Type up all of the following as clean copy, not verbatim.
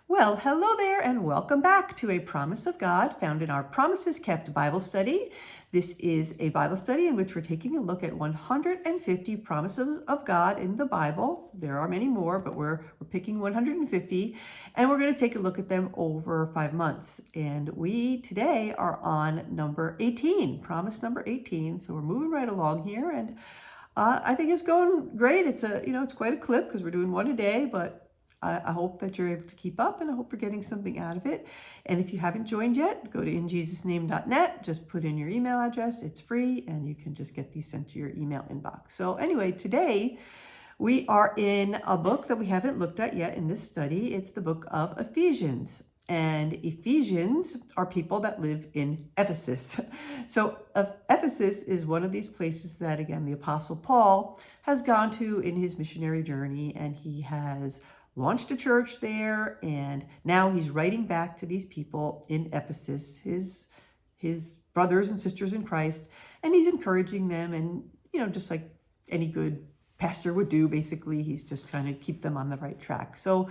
Well, hello there, and welcome back to A Promise of God found in our Promises Kept Bible study. This is a Bible study in which we're taking a look at 150 promises of God in the Bible. There are many more, but we're picking 150, and we're going to take a look at them over 5 months. And we today are on number 18, promise number 18. So we're moving right along here, and I think it's going great. It's quite a clip because we're doing one a day, but I hope that you're able to keep up, and I hope you're getting something out of it. And if you haven't joined yet, go to injesusname.net. Just put in your email address. It's free, and you can just get these sent to your email inbox. So anyway, today we are in a book that we haven't looked at yet in this study. It's the book of Ephesians. And Ephesians are people that live in Ephesus. So Ephesus is one of these places that, again, the Apostle Paul has gone to in his missionary journey, and he has launched a church there, and now he's writing back to these people in Ephesus, his brothers and sisters in Christ, and he's encouraging them, and just like any good pastor would do, basically, he's just kind of keep them on the right track. So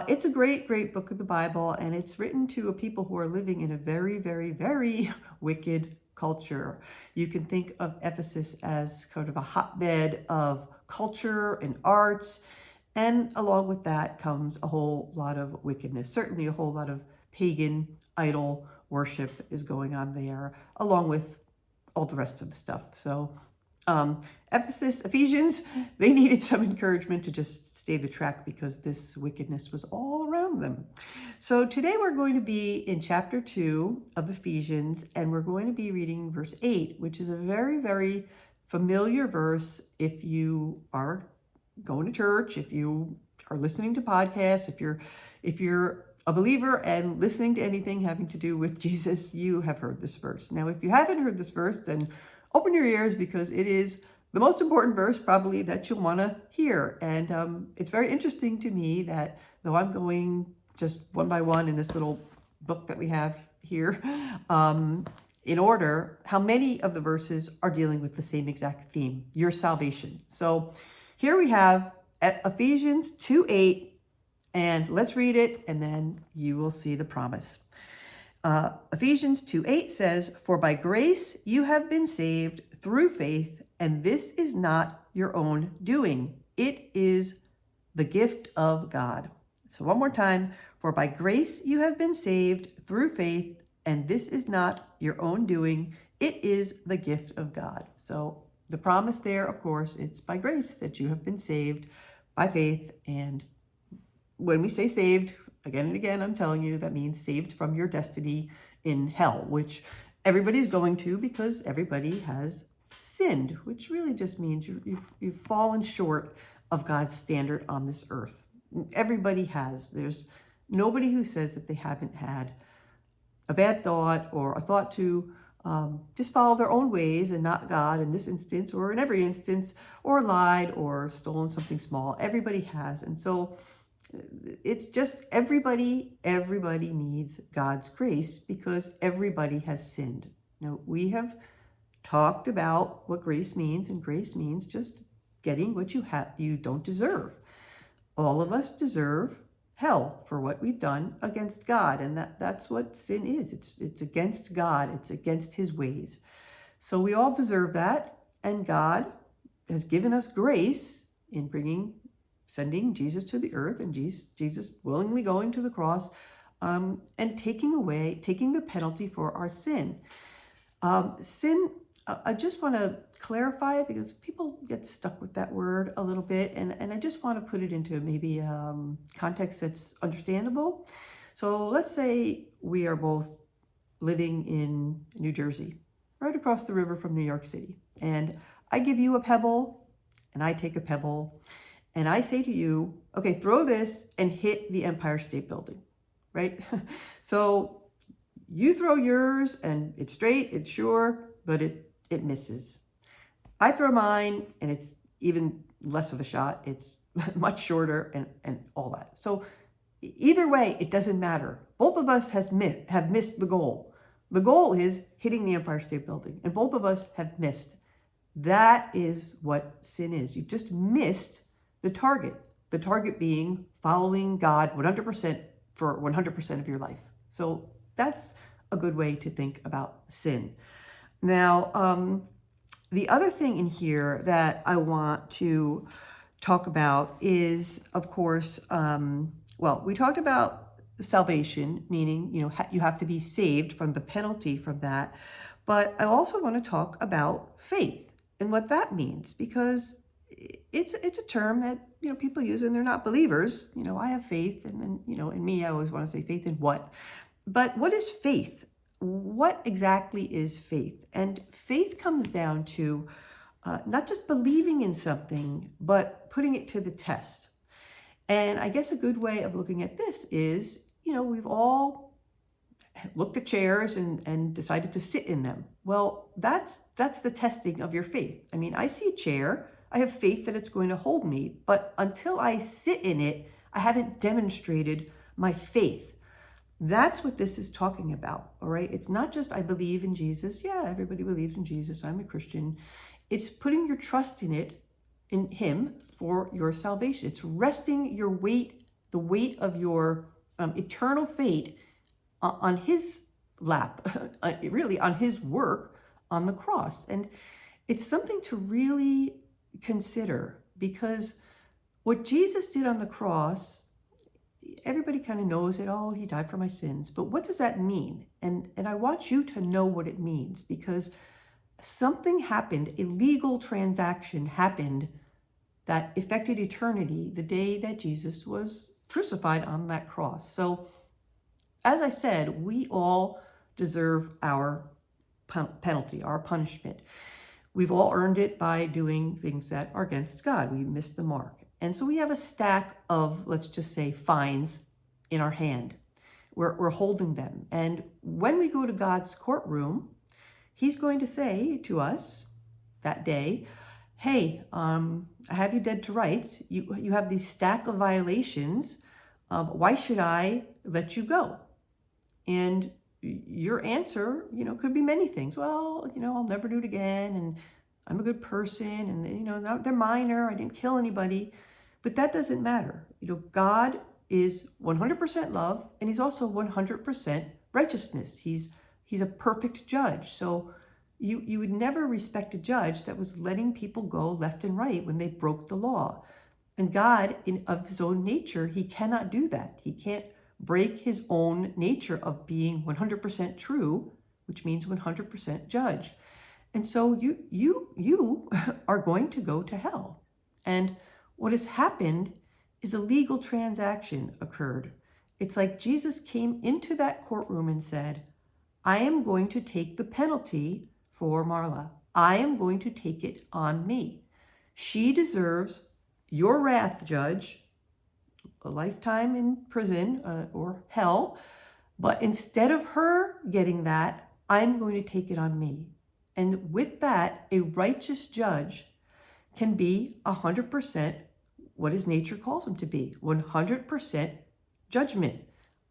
it's a great book of the Bible, and it's written to a people who are living in a very, very, very wicked culture. You can think of Ephesus as kind of a hotbed of culture and arts. And along with that comes a whole lot of wickedness. Certainly a whole lot of pagan idol worship is going on there, along with all the rest of the stuff. So Ephesians, they needed some encouragement to just stay the track because this wickedness was all around them. So today we're going to be in chapter 2 of Ephesians, and we're going to be reading verse 8, which is a very, very familiar verse if you are going to church, if you are listening to podcasts, if you're a believer and listening to anything having to do with Jesus, you have heard this verse. Now, if you haven't heard this verse, then open your ears, because it is the most important verse probably that you'll want to hear. And it's very interesting to me that, though I'm going just one by one in this little book that we have here, in order, how many of the verses are dealing with the same exact theme, your salvation. So here we have Ephesians 2:8, and let's read it, and then you will see the promise. Ephesians 2:8 says, "For by grace you have been saved through faith, and this is not your own doing. It is the gift of God." So one more time. "For by grace you have been saved through faith, and this is not your own doing. It is the gift of God." So the promise there, of course, it's by grace that you have been saved by faith. And when we say saved, again and again, I'm telling you, that means saved from your destiny in hell, which everybody's going to, because everybody has sinned, which really just means you've fallen short of God's standard on this earth. Everybody has. There's nobody who says that they haven't had a bad thought or a thought to just follow their own ways and not God in this instance, or in every instance, or lied or stolen something small. Everybody has. And so it's just everybody needs God's grace, because everybody has sinned. Now, we have talked about what grace means, and grace means just getting what you don't deserve. All of us deserve hell for what we've done against God, and that's what sin is. It's against God. It's against his ways. So we all deserve that, and God has given us grace in sending Jesus to the earth, and Jesus willingly going to the cross, and taking the penalty for our sin. Sin, I just want to clarify it, because people get stuck with that word a little bit, and I just want to put it into maybe context that's understandable. So let's say we are both living in New Jersey, right across the river from New York City, and I give you a pebble, and I take a pebble, and I say to you, okay, throw this and hit the Empire State Building, right? So you throw yours, and it's straight, it's sure, but it misses. I throw mine, and it's even less of a shot. It's much shorter and all that. So either way, it doesn't matter. Both of us have missed the goal. The goal is hitting the Empire State Building, and both of us have missed. That is what sin is. You just missed the target being following God 100% for 100% of your life. So that's a good way to think about sin. Now, the other thing in here that I want to talk about is, of course, well, we talked about salvation, meaning, you have to be saved from the penalty from that. But I also want to talk about faith and what that means, because it's a term that, people use and they're not believers. I have faith, and in me, I always want to say faith in what? But what is faith? What exactly is faith? And faith comes down to not just believing in something, but putting it to the test. And I guess a good way of looking at this is, we've all looked at chairs and decided to sit in them. Well, that's the testing of your faith. I mean, I see a chair, I have faith that it's going to hold me, but until I sit in it, I haven't demonstrated my faith. That's what this is talking about, all right? It's not just I believe in Jesus. Yeah, everybody believes in Jesus. I'm a Christian. It's putting your trust in him for your salvation. It's resting your weight, the weight of your eternal fate on his lap, really on his work on the cross. And it's something to really consider, because what Jesus did on the cross, everybody kind of knows it. Oh, he died for my sins. But what does that mean? And I want you to know what it means, because something happened, a legal transaction happened that affected eternity the day that Jesus was crucified on that cross. So, as I said, we all deserve our penalty, our punishment. We've all earned it by doing things that are against God. We missed the mark. And so we have a stack of, let's just say, fines in our hand. We're holding them. And when we go to God's courtroom, he's going to say to us that day, hey, I have you dead to rights. You have this stack of violations. Why should I let you go? And your answer, could be many things. Well, I'll never do it again, and I'm a good person, and, they're minor. I didn't kill anybody. But that doesn't matter. God is 100% love, and he's also 100% righteousness. He's a perfect judge. So you would never respect a judge that was letting people go left and right when they broke the law. And God, of his own nature, he cannot do that. He can't break his own nature of being 100% true, which means 100% judge. And so you are going to go to hell. And what has happened is a legal transaction occurred. It's like Jesus came into that courtroom and said, I am going to take the penalty for Marla. I am going to take it on me. She deserves your wrath, judge, a lifetime in prison or hell. But instead of her getting that, I'm going to take it on me. And with that, a righteous judge can be 100% what his nature calls him to be, 100% judgment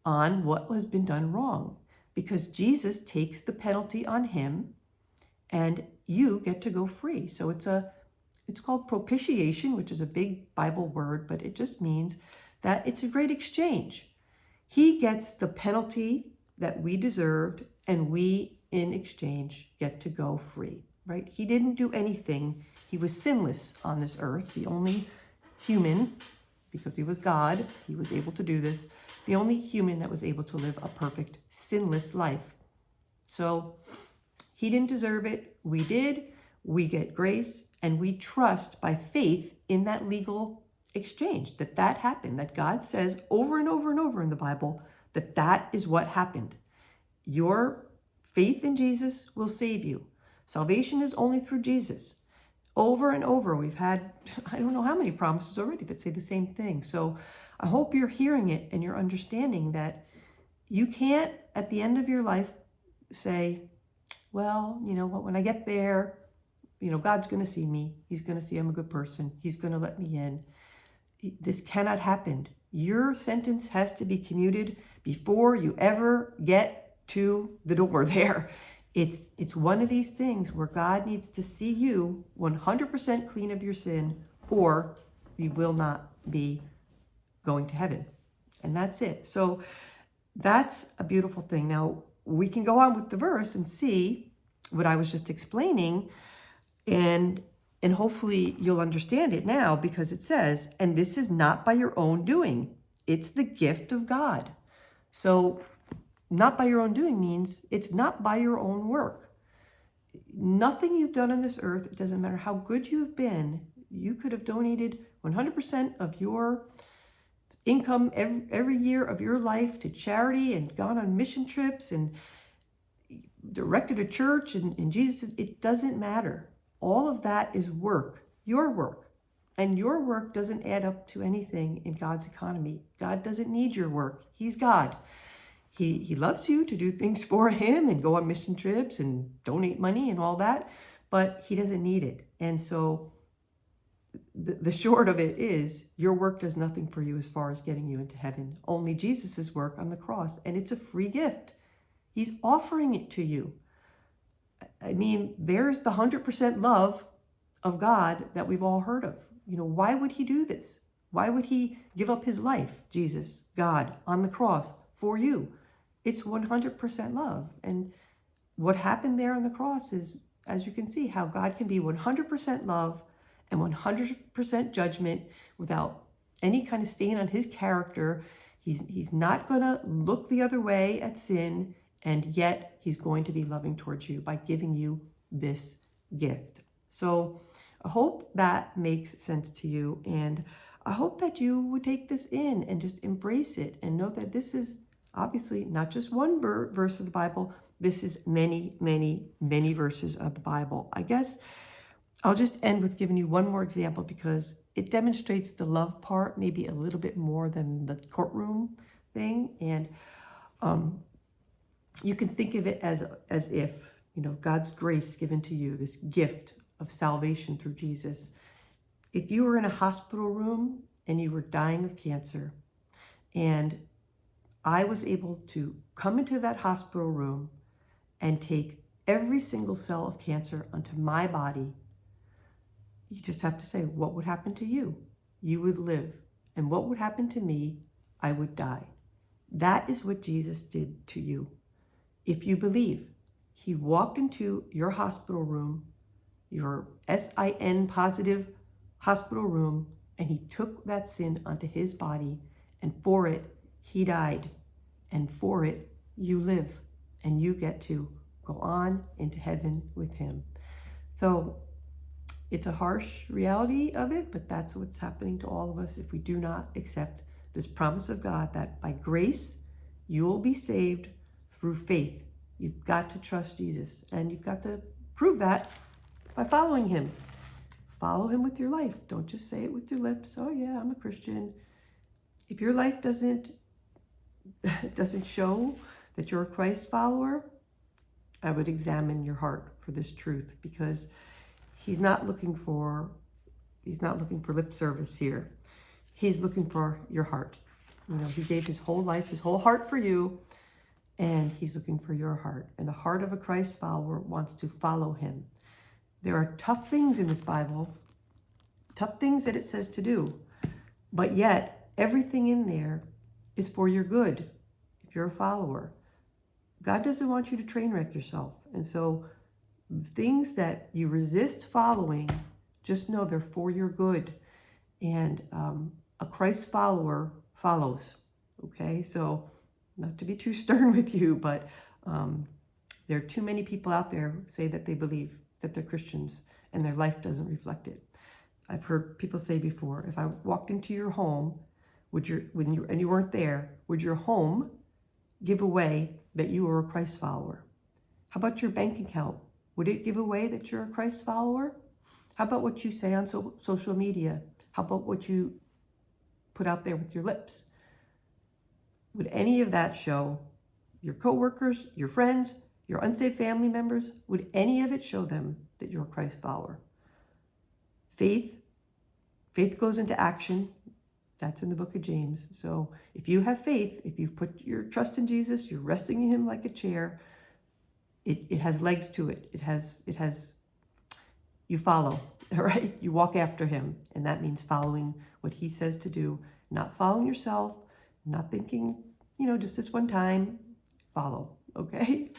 on what has been done wrong, because Jesus takes the penalty on him and you get to go free. So it's called propitiation, which is a big Bible word, but it just means that it's a great exchange. He gets the penalty that we deserved, and we in exchange get to go free, right? He didn't do anything. He was sinless on this earth, the only human, because he was God, he was able to do this, the only human that was able to live a perfect, sinless life. So he didn't deserve it. We did. We get grace, and we trust by faith in that legal exchange that happened, that God says over and over and over in the Bible that is what happened. Your faith in Jesus will save you. Salvation is only through Jesus. Over and over, we've had, I don't know how many promises already that say the same thing. So I hope you're hearing it and you're understanding that you can't, at the end of your life, say, well, you know what, when I get there, God's going to see me. He's going to see I'm a good person. He's going to let me in. This cannot happen. Your sentence has to be commuted before you ever get to the door there. It's one of these things where God needs to see you 100% clean of your sin, or you will not be going to heaven. and that's it. So that's a beautiful thing. Now, we can go on with the verse and see what I was just explaining, and hopefully you'll understand it now, because it says, and this is not by your own doing. It's the gift of God. So not by your own doing means it's not by your own work. Nothing you've done on this earth, it doesn't matter how good you've been, you could have donated 100% of your income every year of your life to charity and gone on mission trips and directed a church and Jesus. It doesn't matter. All of that is work, your work. And your work doesn't add up to anything in God's economy. God doesn't need your work. He's God. He loves you to do things for him and go on mission trips and donate money and all that, but he doesn't need it. And so the short of it is, your work does nothing for you as far as getting you into heaven. Only Jesus's work on the cross, and it's a free gift. He's offering it to you. I mean, there's the 100% love of God that we've all heard of. You know, why would he do this? Why would he give up his life, Jesus, God, on the cross for you? It's 100% love. And what happened there on the cross is, as you can see, how God can be 100% love and 100% judgment without any kind of stain on his character. He's not going to look the other way at sin, and yet he's going to be loving towards you by giving you this gift. So I hope that makes sense to you, and I hope that you would take this in and just embrace it and know that this is obviously not just one verse of the Bible. This is many, many, many verses of the Bible. I guess I'll just end with giving you one more example, because it demonstrates the love part maybe a little bit more than the courtroom thing. And you can think of it as if, you know, God's grace given to you, this gift of salvation through Jesus. If you were in a hospital room and you were dying of cancer, and I was able to come into that hospital room and take every single cell of cancer onto my body, you just have to say, what would happen to you? You would live. And what would happen to me? I would die. That is what Jesus did to you. If you believe, he walked into your hospital room, your SIN positive hospital room, and he took that sin onto his body, and for it, he died. And for it, you live, and you get to go on into heaven with him. So it's a harsh reality of it, but that's what's happening to all of us if we do not accept this promise of God that by grace, you will be saved through faith. You've got to trust Jesus, and you've got to prove that by following him. Follow him with your life. Don't just say it with your lips. Oh yeah, I'm a Christian. If your life doesn't show that you're a Christ follower, I would examine your heart for this truth, because he's not looking for lip service here. He's looking for your heart. You know, he gave his whole life, his whole heart for you, and he's looking for your heart. And the heart of a Christ follower wants to follow him. There are tough things in this Bible, tough things that it says to do, but yet everything in there is for your good if you're a follower. God doesn't want you to train wreck yourself. And so things that you resist following, just know they're for your good. And a Christ follower follows. Okay, so not to be too stern with you, but there are too many people out there who say that they believe that they're Christians and their life doesn't reflect it. I've heard people say before, if I walked into your home, and you weren't there, would your home give away that you were a Christ follower? How about your bank account? Would it give away that you're a Christ follower? How about what you say on social media? How about what you put out there with your lips? Would any of that show your coworkers, your friends, your unsaved family members, would any of it show them that you're a Christ follower? Faith goes into action. That's in the book of James. So if you have faith, if you've put your trust in Jesus, you're resting in him like a chair, it has legs to it. It has, you follow, all right? You walk after him. And that means following what he says to do, not following yourself, I'm not thinking, just this one time. Follow, okay?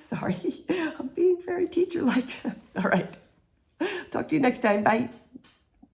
Sorry, I'm being very teacher-like. All right. Talk to you next time. Bye.